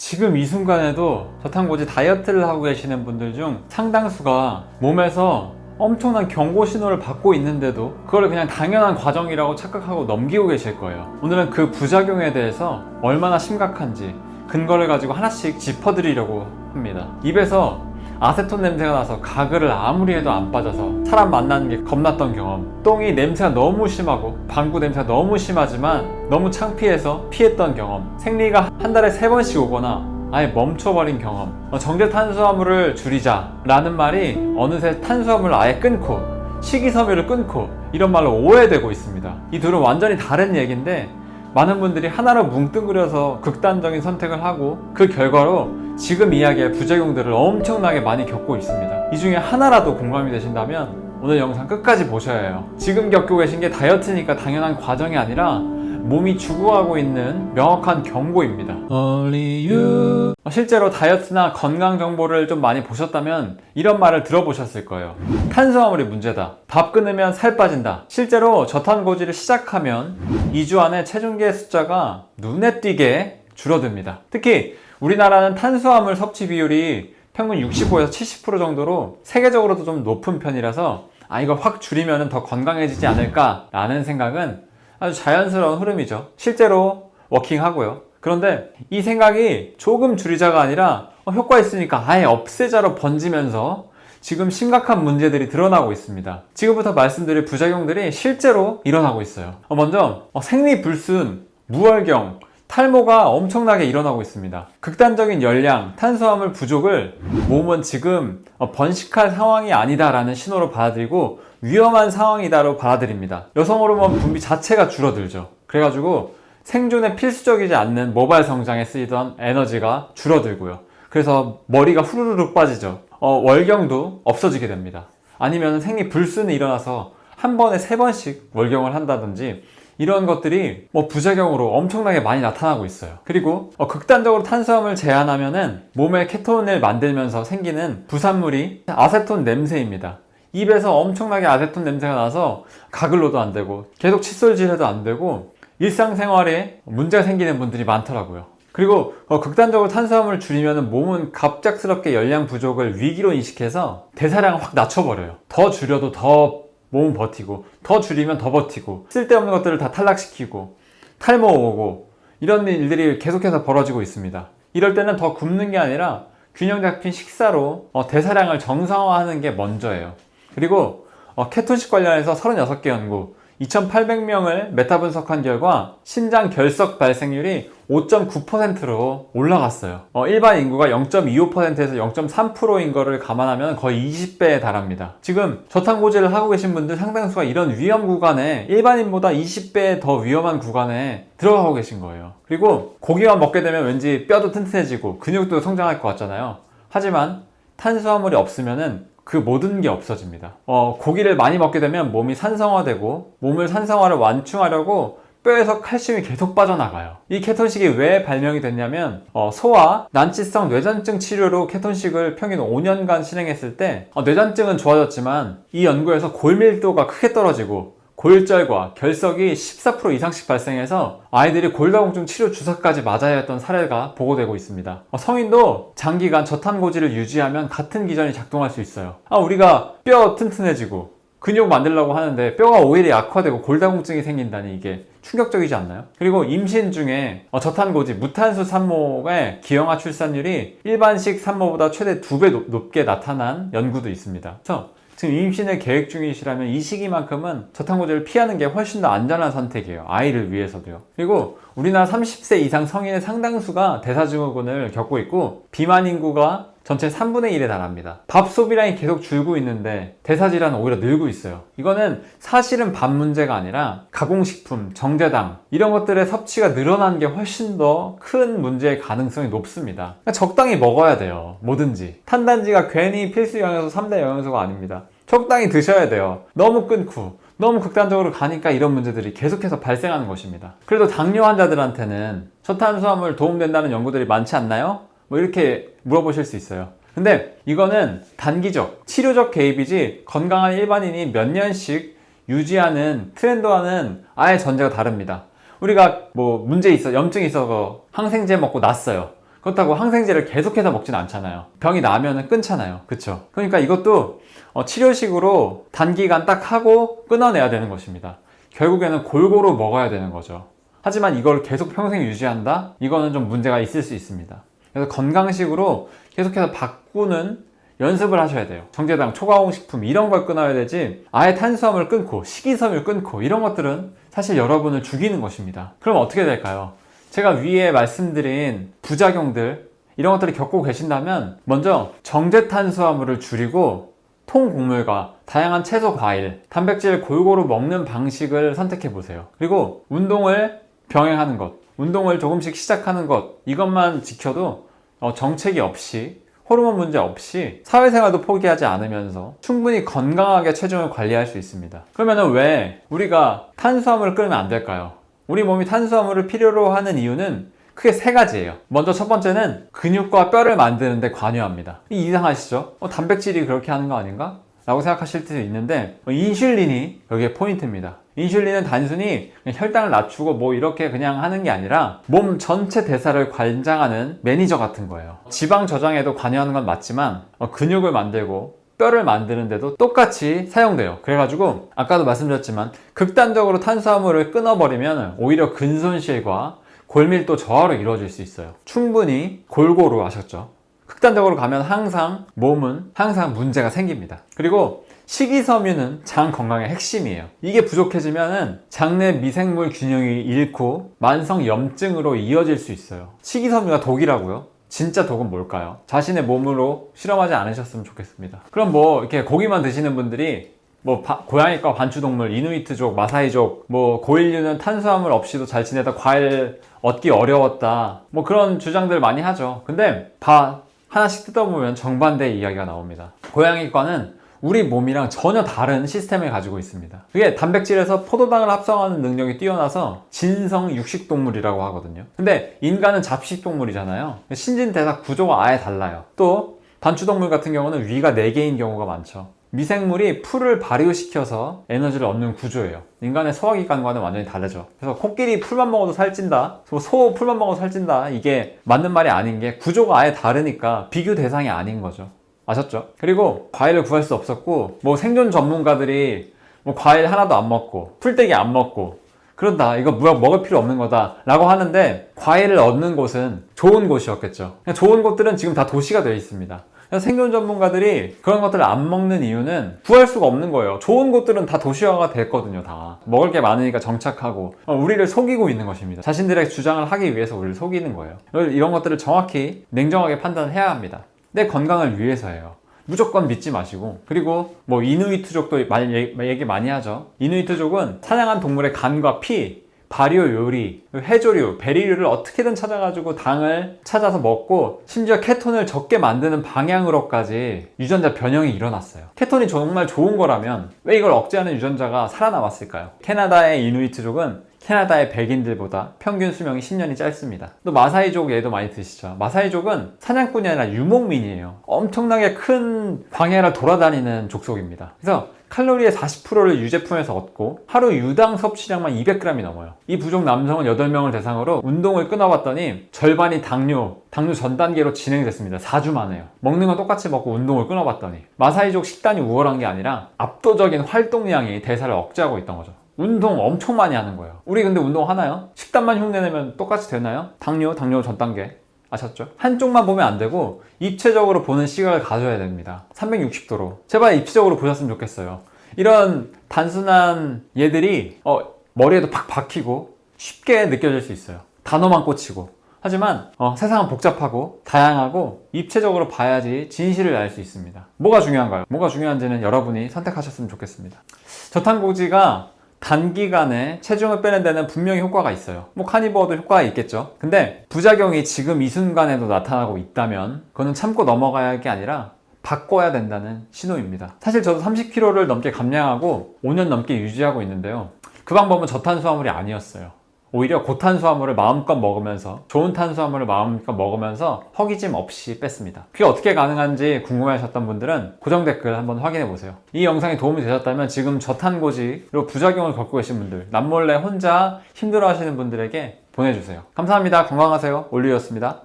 지금 이 순간에도 저탄고지 다이어트를 하고 계시는 분들 중 상당수가 몸에서 엄청난 경고 신호를 받고 있는데도 그걸 그냥 당연한 과정이라고 착각하고 넘기고 계실 거예요. 오늘은 그 부작용에 대해서 얼마나 심각한지 근거를 가지고 하나씩 짚어드리려고 합니다. 입에서 아세톤 냄새가 나서 가글을 아무리 해도 안 빠져서 사람 만나는 게 겁났던 경험, 똥이 냄새가 너무 심하고 방구 냄새가 너무 심하지만 너무 창피해서 피했던 경험, 생리가 한 달에 3번씩 오거나 아예 멈춰버린 경험, 정제 탄수화물을 줄이자 라는 말이 어느새 탄수화물을 아예 끊고 식이섬유를 끊고 이런 말로 오해되고 있습니다. 이 둘은 완전히 다른 얘기인데 많은 분들이 하나로 뭉뚱그려서 극단적인 선택을 하고 그 결과로 지금 이야기할 부작용들을 엄청나게 많이 겪고 있습니다. 이 중에 하나라도 공감이 되신다면 오늘 영상 끝까지 보셔야 해요. 지금 겪고 계신 게 다이어트니까 당연한 과정이 아니라 몸이 죽어가고 있는 명확한 경고입니다. Only you. 실제로 다이어트나 건강 정보를 좀 많이 보셨다면 이런 말을 들어보셨을 거예요. 탄수화물이 문제다. 밥 끊으면 살 빠진다. 실제로 저탄고지를 시작하면 2주 안에 체중계의 숫자가 눈에 띄게 줄어듭니다. 특히 우리나라는 탄수화물 섭취 비율이 평균 65에서 70% 정도로 세계적으로도 좀 높은 편이라서 이걸 확 줄이면 더 건강해지지 않을까 라는 생각은 아주 자연스러운 흐름이죠. 실제로 워킹하고요. 그런데 이 생각이 조금 줄이자가 아니라 효과 있으니까 아예 없애자로 번지면서 지금 심각한 문제들이 드러나고 있습니다. 지금부터 말씀드릴 부작용들이 실제로 일어나고 있어요. 먼저 생리불순, 무월경, 탈모가 엄청나게 일어나고 있습니다. 극단적인 열량, 탄수화물 부족을 몸은 지금 번식할 상황이 아니다라는 신호로 받아들이고 위험한 상황이다로 받아들입니다. 여성 호르몬 분비 자체가 줄어들죠. 그래가지고 생존에 필수적이지 않는 모발 성장에 쓰이던 에너지가 줄어들고요. 그래서 머리가 후루룩 빠지죠. 월경도 없어지게 됩니다. 아니면 생리불순이 일어나서 한 번에 3번씩 월경을 한다든지 이런 것들이 부작용으로 엄청나게 많이 나타나고 있어요. 그리고 극단적으로 탄수화물 제한하면은 몸에 케톤을 만들면서 생기는 부산물이 아세톤 냄새입니다. 입에서 엄청나게 아세톤 냄새가 나서 가글로도 안 되고 계속 칫솔질해도 안 되고 일상생활에 문제가 생기는 분들이 많더라고요. 그리고 극단적으로 탄수화물을 줄이면 몸은 갑작스럽게 열량 부족을 위기로 인식해서 대사량을 확 낮춰버려요. 더 줄여도 더 몸은 버티고 더 줄이면 더 버티고 쓸데없는 것들을 다 탈락시키고 탈모 오고 이런 일들이 계속해서 벌어지고 있습니다. 이럴 때는 더 굶는 게 아니라 균형 잡힌 식사로 대사량을 정상화하는 게 먼저예요. 그리고 케톤식 관련해서 36개 연구 2,800명을 메타 분석한 결과 신장 결석 발생률이 5.9%로 올라갔어요. 일반 인구가 0.25%에서 0.3%인 거를 감안하면 거의 20배에 달합니다. 지금 저탄고지를 하고 계신 분들 상당수가 이런 위험 구간에 일반인보다 20배 더 위험한 구간에 들어가고 계신 거예요. 그리고 고기만 먹게 되면 왠지 뼈도 튼튼해지고 근육도 성장할 것 같잖아요. 하지만 탄수화물이 없으면은 그 모든 게 없어집니다. 고기를 많이 먹게 되면 몸이 산성화되고 몸을 산성화를 완충하려고 뼈에서 칼슘이 계속 빠져나가요. 이 케톤식이 왜 발명이 됐냐면 소아 난치성 뇌전증 치료로 케톤식을 평균 5년간 실행했을 때 뇌전증은 좋아졌지만 이 연구에서 골밀도가 크게 떨어지고 골절과 결석이 14% 이상씩 발생해서 아이들이 골다공증 치료 주사까지 맞아야 했던 사례가 보고되고 있습니다. 성인도 장기간 저탄고지를 유지하면 같은 기전이 작동할 수 있어요. 우리가 뼈 튼튼해지고 근육 만들려고 하는데 뼈가 오히려 약화되고 골다공증이 생긴다니 이게 충격적이지 않나요? 그리고 임신 중에 저탄고지, 무탄수 산모의 기형아 출산율이 일반식 산모보다 최대 2배 높게 나타난 연구도 있습니다. 그래서 지금 임신을 계획 중이시라면 이 시기만큼은 저탄고지를 피하는 게 훨씬 더 안전한 선택이에요. 아이를 위해서도요. 그리고 우리나라 30세 이상 성인의 상당수가 대사증후군을 겪고 있고 비만 인구가 전체 3분의 1에 달합니다. 밥 소비량이 계속 줄고 있는데 대사질환은 오히려 늘고 있어요. 이거는 사실은 밥 문제가 아니라 가공식품, 정제당 이런 것들의 섭취가 늘어난 게 훨씬 더 큰 문제의 가능성이 높습니다. 그러니까 적당히 먹어야 돼요. 뭐든지. 탄단지가 괜히 필수 영양소 3대 영양소가 아닙니다. 적당히 드셔야 돼요. 너무 끊고 너무 극단적으로 가니까 이런 문제들이 계속해서 발생하는 것입니다. 그래도 당뇨 환자들한테는 저탄수화물 도움된다는 연구들이 많지 않나요? 이렇게 물어보실 수 있어요. 근데 이거는 단기적, 치료적 개입이지 건강한 일반인이 몇 년씩 유지하는 트렌드와는 아예 전제가 다릅니다. 우리가 문제 있어, 염증이 있어서 항생제 먹고 났어요. 그렇다고 항생제를 계속해서 먹진 않잖아요. 병이 나면은 끊잖아요. 그쵸? 그러니까 이것도 치료식으로 단기간 딱 하고 끊어내야 되는 것입니다. 결국에는 골고루 먹어야 되는 거죠. 하지만 이걸 계속 평생 유지한다? 이거는 좀 문제가 있을 수 있습니다. 그래서 건강식으로 계속해서 바꾸는 연습을 하셔야 돼요. 정제당, 초가공식품 이런 걸 끊어야 되지, 아예 탄수화물을 끊고 식이섬유를 끊고 이런 것들은 사실 여러분을 죽이는 것입니다. 그럼 어떻게 될까요? 제가 위에 말씀드린 부작용들 이런 것들을 겪고 계신다면 먼저 정제 탄수화물을 줄이고 통곡물과 다양한 채소, 과일, 단백질을 골고루 먹는 방식을 선택해 보세요. 그리고 운동을 병행하는 것, 운동을 조금씩 시작하는 것, 이것만 지켜도 정체기 없이, 호르몬 문제 없이 사회생활도 포기하지 않으면서 충분히 건강하게 체중을 관리할 수 있습니다. 그러면 왜 우리가 탄수화물을 끊으면 안 될까요? 우리 몸이 탄수화물을 필요로 하는 이유는 크게 세 가지예요. 먼저 첫 번째는 근육과 뼈를 만드는 데 관여합니다. 이상하시죠? 단백질이 그렇게 하는 거 아닌가? 라고 생각하실 수도 있는데 인슐린이 여기에 포인트입니다. 인슐린은 단순히 혈당을 낮추고 뭐 이렇게 그냥 하는 게 아니라 몸 전체 대사를 관장하는 매니저 같은 거예요. 지방 저장에도 관여하는 건 맞지만 근육을 만들고 뼈를 만드는데도 똑같이 사용돼요. 그래가지고 아까도 말씀드렸지만 극단적으로 탄수화물을 끊어버리면 오히려 근손실과 골밀도 저하로 이루어질 수 있어요. 충분히 골고루 하셨죠. 극단적으로 가면 몸은 항상 문제가 생깁니다. 그리고 식이섬유는 장 건강의 핵심이에요. 이게 부족해지면 장내 미생물 균형이 잃고 만성 염증으로 이어질 수 있어요. 식이섬유가 독이라고요? 진짜 독은 뭘까요? 자신의 몸으로 실험하지 않으셨으면 좋겠습니다. 그럼 이렇게 고기만 드시는 분들이 고양이과 반추동물, 이누이트족, 마사이족, 고인류는 탄수화물 없이도 잘 지내다 과일 얻기 어려웠다, 그런 주장들 많이 하죠. 근데 하나씩 뜯어보면 정반대의 이야기가 나옵니다. 고양이과는 우리 몸이랑 전혀 다른 시스템을 가지고 있습니다. 그게 단백질에서 포도당을 합성하는 능력이 뛰어나서 진성 육식동물이라고 하거든요. 근데 인간은 잡식동물이잖아요. 신진대사 구조가 아예 달라요. 또 반추동물 같은 경우는 위가 4개인 경우가 많죠. 미생물이 풀을 발효시켜서 에너지를 얻는 구조예요. 인간의 소화기관과는 완전히 다르죠. 그래서 코끼리 풀만 먹어도 살찐다, 소 풀만 먹어도 살찐다, 이게 맞는 말이 아닌 게 구조가 아예 다르니까 비교 대상이 아닌 거죠. 아셨죠? 그리고 과일을 구할 수 없었고 생존 전문가들이 과일 하나도 안 먹고 풀떼기 안 먹고 그런다, 이거 먹을 필요 없는 거다 라고 하는데, 과일을 얻는 곳은 좋은 곳이었겠죠. 좋은 곳들은 지금 다 도시가 되어 있습니다. 생존 전문가들이 그런 것들을 안 먹는 이유는 구할 수가 없는 거예요. 좋은 곳들은 다 도시화가 됐거든요. 다 먹을 게 많으니까 정착하고 우리를 속이고 있는 것입니다. 자신들의 주장을 하기 위해서 우리를 속이는 거예요. 이런 것들을 정확히 냉정하게 판단해야 합니다. 내 건강을 위해서예요. 무조건 믿지 마시고. 그리고 이누이트족도 얘기 많이 하죠. 이누이트족은 사냥한 동물의 간과 피, 발효 요리, 해조류, 베리류를 어떻게든 찾아가지고 당을 찾아서 먹고 심지어 케톤을 적게 만드는 방향으로까지 유전자 변형이 일어났어요. 케톤이 정말 좋은 거라면 왜 이걸 억제하는 유전자가 살아남았을까요? 캐나다의 이누이트족은 캐나다의 백인들보다 평균 수명이 10년이 짧습니다. 또 마사이족 얘도 많이 드시죠. 마사이족은 사냥꾼이 아니라 유목민이에요. 엄청나게 큰 광야를 돌아다니는 족속입니다. 그래서 칼로리의 40%를 유제품에서 얻고 하루 유당 섭취량만 200g이 넘어요. 이 부족 남성은 8명을 대상으로 운동을 끊어봤더니 절반이 당뇨 전 단계로 진행됐습니다. 4주 만에요. 먹는 건 똑같이 먹고 운동을 끊어봤더니. 마사이족 식단이 우월한 게 아니라 압도적인 활동량이 대사를 억제하고 있던 거죠. 운동 엄청 많이 하는 거예요. 우리 근데 운동 하나요? 식단만 흉내내면 똑같이 되나요? 당뇨 전 단계. 아셨죠? 한쪽만 보면 안 되고 입체적으로 보는 시각을 가져야 됩니다. 360도로. 제발 입체적으로 보셨으면 좋겠어요. 이런 단순한 얘들이 머리에도 팍 박히고 쉽게 느껴질 수 있어요. 단어만 꽂히고. 하지만 세상은 복잡하고 다양하고 입체적으로 봐야지 진실을 알 수 있습니다. 뭐가 중요한가요? 뭐가 중요한지는 여러분이 선택하셨으면 좋겠습니다. 저탄고지가 단기간에 체중을 빼는 데는 분명히 효과가 있어요. 카니버어도 효과가 있겠죠. 근데 부작용이 지금 이 순간에도 나타나고 있다면 그거는 참고 넘어가야 할 게 아니라 바꿔야 된다는 신호입니다. 사실 저도 30kg를 넘게 감량하고 5년 넘게 유지하고 있는데요. 그 방법은 저탄수화물이 아니었어요. 오히려 고탄수화물을 마음껏 먹으면서, 좋은 탄수화물을 마음껏 먹으면서 허기짐 없이 뺐습니다. 그게 어떻게 가능한지 궁금해하셨던 분들은 고정 댓글 한번 확인해 보세요. 이 영상이 도움이 되셨다면 지금 저탄고지로 부작용을 겪고 계신 분들, 남몰래 혼자 힘들어 하시는 분들에게 보내주세요. 감사합니다. 건강하세요. 올리였습니다.